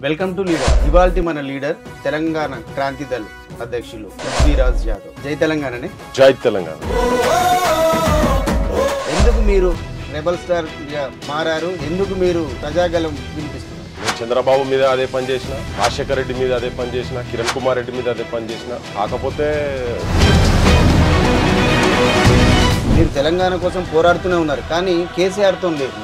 Welcome to leader. ఇవాల్టి మన leader Telangana Kranti Dal అధ్యక్షులు పృథ్వీరాజ్ యాదవ్. జై తెలంగాణనే. జై తెలంగాణ. ఎందుకు మీరు రెబల్ స్టార్ మారారు? ఎందుకు మీరు ప్రజాగలం వినిపిస్తున్నారు? చంద్రబాబు మీద అదే పని చేసిన, రాజశేఖర్ రెడ్డి మీద అదే పని చేసిన, కిరణ్ కుమార్ రెడ్డి మీద అదే పని చేసిన. కాకపోతే మీరు తెలంగాణ కోసం పోరాడుతూనే ఉన్నారు, కానీ కేసీఆర్తో లేదు.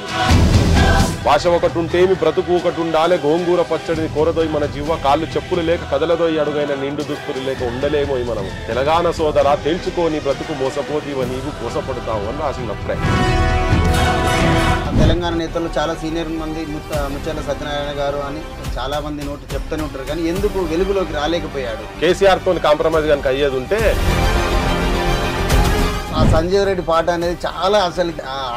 భాష ఒకటి ఉంటేమి బ్రతుకు ఒకటి ఉండాలి. గోంగూర పచ్చడిని కోరదోయి మన జీవ, కాళ్ళు చెప్పులు లేక కదలదోయి అడుగైన నిండు దుస్తులు లేక ఉండలేమో మనం. తెలంగాణ సోదరా తెలుసుకోని బ్రతుకు మోసపోతీవ నీవు కోసపడతావు అని రాసినప్పుడే. తెలంగాణ నేతలు చాలా సీనియర్ మంది, ముచ్చర్ల సత్యనారాయణ గారు అని చాలా మంది నోటి చెప్తూనే ఉంటారు, కానీ ఎందుకు వెలుగులోకి రాలేకపోయాడు? కేసీఆర్ తోని కాంప్రమైజ్ కనుక అయ్యేది ఉంటే ఆ సంజీవ్ రెడ్డి పాట అనేది చాలా అసలు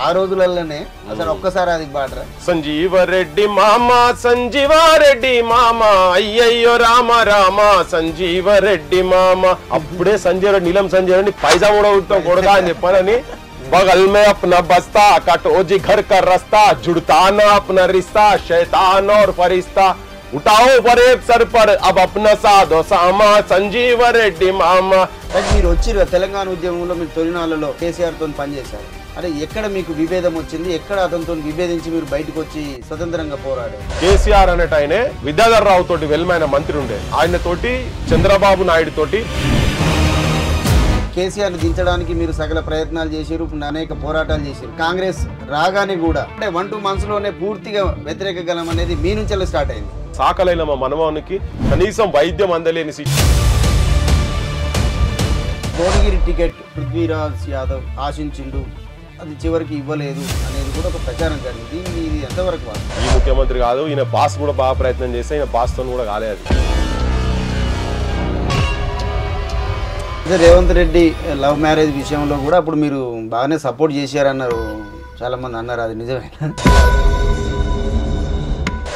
ఆ రోజులలోనే అసలు ఒక్కసారి అది పాడరా. సంజీవరెడ్డి మామ, సంజీవారెడ్డి మామ, అయ్యయ్యో రామ రామ సంజీవరెడ్డి మామ. అప్పుడే సంజయ్ రెడ్డి, నీలం సంజయ్ రెడ్డి పైసా కూడా కొడదా అని చెప్పానని बगल में अपना बस्ता कटोजी घर का रास्ता जुड़ता ना अपना रिश्ता शैतान और फरिश्ता उठाओ बड़े सर पर अब अपना साधो सामा संजीव रेड्डी मामा. మీరు వచ్చిర్రు తెలంగాణ ఉద్యమంలో, మీరు తొలినాళ్ళలో కేసీఆర్ తో పనిచేశారు. అంటే ఎక్కడ మీకు విభేదం వచ్చింది? ఎక్కడ అతనితో విభేదించి మీరు బయటకు వచ్చి స్వతంత్రంగా పోరాడారు? కేసీఆర్ అనేట ఆయనే విద్యాధర్ రావు తోటి వెల్మైన మంత్రి ఉండే, ఆయన తోటి చంద్రబాబు నాయుడు తోటి కేసీఆర్ దించడానికి మీరు సకల ప్రయత్నాలు చేశారు, అనేక పోరాటాలు చేశారు. కాంగ్రెస్ రాగానే కూడా అంటే 1-2 months లోనే పూర్తిగా వ్యతిరేక గలం అనేది మీ నుంచి స్టార్ట్ అయింది. సాకలైన మా మనవానికి కనీసం వైద్యం అందలేని భువనగిరి టికెట్ పృథ్వీరాజ్ యాదవ్ ఆశించిండు, అది చివరికి ఇవ్వలేదు అనేది కూడా ఒక ప్రచారం జరిగింది. ఇది ఎంతవరకు వాస్తవం? ఈ ముఖ్యమంత్రి కాదు, ఈయన బాస్ కూడా బాగా ప్రయత్నం చేస్తే ఈయన బాస్ తో కూడా కాలేదు. రేవంత్ రెడ్డి లవ్ మ్యారేజ్ విషయంలో కూడా అప్పుడు మీరు బాగానే సపోర్ట్ చేశారన్నారు, చాలా మంది అన్నారు. అది నిజమేనా?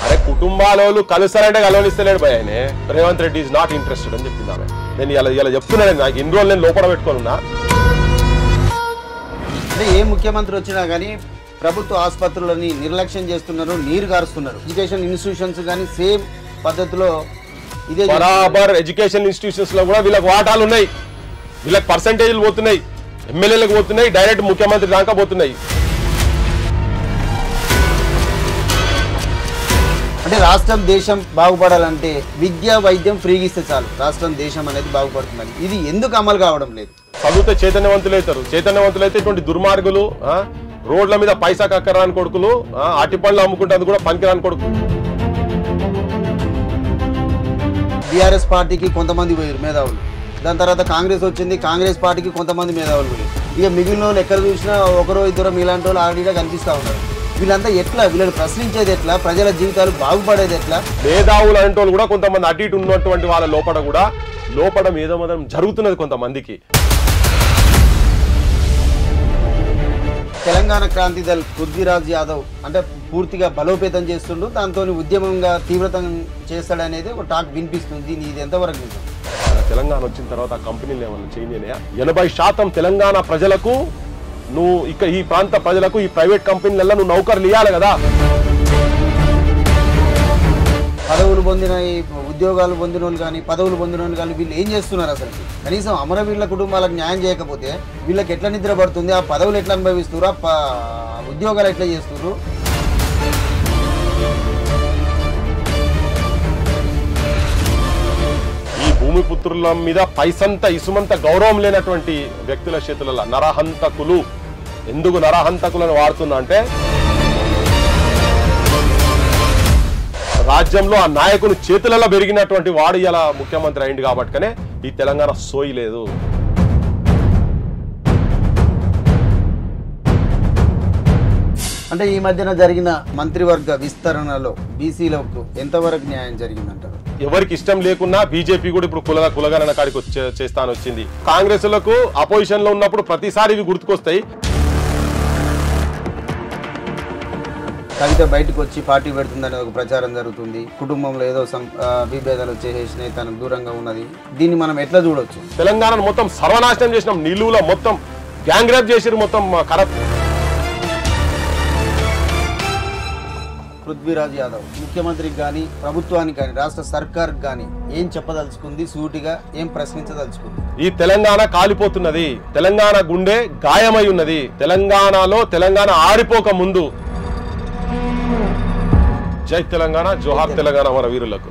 అరే కుటుంబాలు కలుస్తారంటే కలవనిస్తలేడు భయ. ఆయన Revanth Reddy is not interested అని చెప్పింది ఆమె. నేను ఇలా చెప్తున్నాను, నాకు ఇన్ని రోజులు నేను లోపల పెట్టుకొని ఉన్నా. అంటే ఏ ముఖ్యమంత్రి వచ్చినా కానీ ప్రభుత్వ ఆసుపత్రులని నిర్లక్ష్యం చేస్తున్నారు, నీరు గారుస్తున్నారు. ఎడ్యుకేషన్ ఇన్స్టిట్యూషన్స్ కానీ సేమ్ పద్ధతిలో ఇదే బరాబర్. ఎడ్యుకేషన్ ఇన్స్టిట్యూషన్స్ లో కూడా వీళ్ళకి వాటాలు ఉన్నాయి, వీళ్ళకి పర్సంటేజ్లు పోతున్నాయి, ఎమ్మెల్యేలకు పోతున్నాయి, డైరెక్ట్ ముఖ్యమంత్రి దాకా పోతున్నాయి. అంటే రాష్ట్రం దేశం బాగుపడాలంటే విద్య వైద్యం ఫ్రీగా ఇస్తే చాలు, రాష్ట్రం దేశం అనేది బాగుపడుతుందని. ఇది ఎందుకు అమలు కావడం లేదు? చదివితే చైతన్యవంతులైతారు. చైతన్యవంతులైతే ఇటువంటి దుర్మార్గులు, రోడ్ల మీద పైసా కక్కరాని కొడుకులు, అట్టి పళ్ళు అమ్ముకుంటే కూడా పనికిరాని కొడుకు. బీఆర్ఎస్ పార్టీకి కొంతమంది పోయారు మేధావులు, దాని తర్వాత కాంగ్రెస్ వచ్చింది, కాంగ్రెస్ పార్టీకి కొంతమంది మేధావులు పోయారు. ఇక మిగిలిన వాళ్ళు ఎక్కడ చూసినా ఒకరో ఇద్దరు మీలాంటి వాళ్ళు ఆల్రెడీగా కనిపిస్తూ ఉన్నారు. వీళ్ళంతా ఎట్లా? వీళ్ళని ప్రశ్నించేది ఎట్లా? ప్రజల జీవితాలు బాగుపడేది ఎట్లా? మేధావులు అంటే వాళ్ళు కూడా కొంతమంది అటు ఇటు ఉన్నటువంటి వాళ్ళ లోపల మేధోమదం జరుగుతున్నది కొంతమందికి. తెలంగాణ క్రాంతి దళ్ పృథ్వీరాజ్ యాదవ్ అంటే పూర్తిగా బలోపేతం చేస్తుండు, దాంతో ఉద్యమంగా తీవ్రతం చేస్తాడనేది ఒక టాక్ వినిపిస్తుంది. ఇది ఎంతవరకు నిజం? తెలంగాణ వచ్చిన తర్వాత ఆ కంపెనీలు ఏమన్నా చేంజ్ అయినాయా? 80% తెలంగాణ ప్రజలకు నువ్వు ఇక్కడ ఈ ప్రాంత ప్రజలకు ఈ ప్రైవేట్ కంపెనీలలో నువ్వు నౌకర్లు ఇవ్వాలి కదా. పదవులు పొందిన ఉద్యోగాలు పొందిన వాళ్ళు కానీ పదవులు పొందిన వాళ్ళు కానీ వీళ్ళు ఏం చేస్తున్నారు? అసలు కనీసం అమరవీరుల కుటుంబాలకు న్యాయం చేయకపోతే వీళ్ళకి ఎట్లా నిద్ర పడుతుంది? ఆ పదవులు ఎట్లా అనుభవిస్తున్నారు? ఆ ఉద్యోగాలు ఎట్లా చేస్తున్నారు? ఈ భూమిపుత్రుల మీద పైసంత ఇసుమంత గౌరవం లేనటువంటి వ్యక్తుల చేతులలో నరహంతకులు. ఎందుకు నరహంతకులను వాడుతున్నా అంటే రాజ్యంలో ఆ నాయకుని చేతులలో పెరిగినటువంటి వాడు ఇలా ముఖ్యమంత్రి అయింది కాబట్టినే ఈ తెలంగాణ సోయి లేదు. అంటే ఈ మధ్యన జరిగిన మంత్రివర్గ విస్తరణలో బీసీలకు ఎంతవరకు న్యాయం జరిగిందంటారు? ఎవరికి ఇష్టం లేకున్నా బీజేపీ కూడా ఇప్పుడు కులగణన కాడికి చేస్తాను వచ్చింది. కాంగ్రెస్ లకు అపోజిషన్ లో ఉన్నప్పుడు ప్రతిసారి ఇవి గుర్తుకొస్తాయి. కవిత బయటకు వచ్చి పార్టీ పెడుతుందనే ఒక ప్రచారం జరుగుతుంది. కుటుంబంలో ఏదో విభేదాలు వచ్చేసినాయి, తనకు దూరంగా ఉన్నది. దీన్ని మనం ఎట్లా చూడొచ్చు? తెలంగాణను మొత్తం సర్వనాశనం చేసినాం. నిలువులో మొత్తం గ్యాంగ్ రేప్ చేసిరు, మొత్తం కరప్ట్. పృథ్వీరాజ్ యాదవ్ ముఖ్యమంత్రికి కానీ ప్రభుత్వానికి కానీ రాష్ట్ర సర్కార్కి కానీ ఏం చెప్పదలుచుకుంది, సూటిగా ఏం ప్రశ్నించదలుచుకుంది? ఈ తెలంగాణ కాలిపోతున్నది, తెలంగాణ గుండె గాయమై ఉన్నది, తెలంగాణలో తెలంగాణ ఆరిపోక ముందు జై తెలంగాణ, జోహార్ తెలంగాణ మన వీరులకు.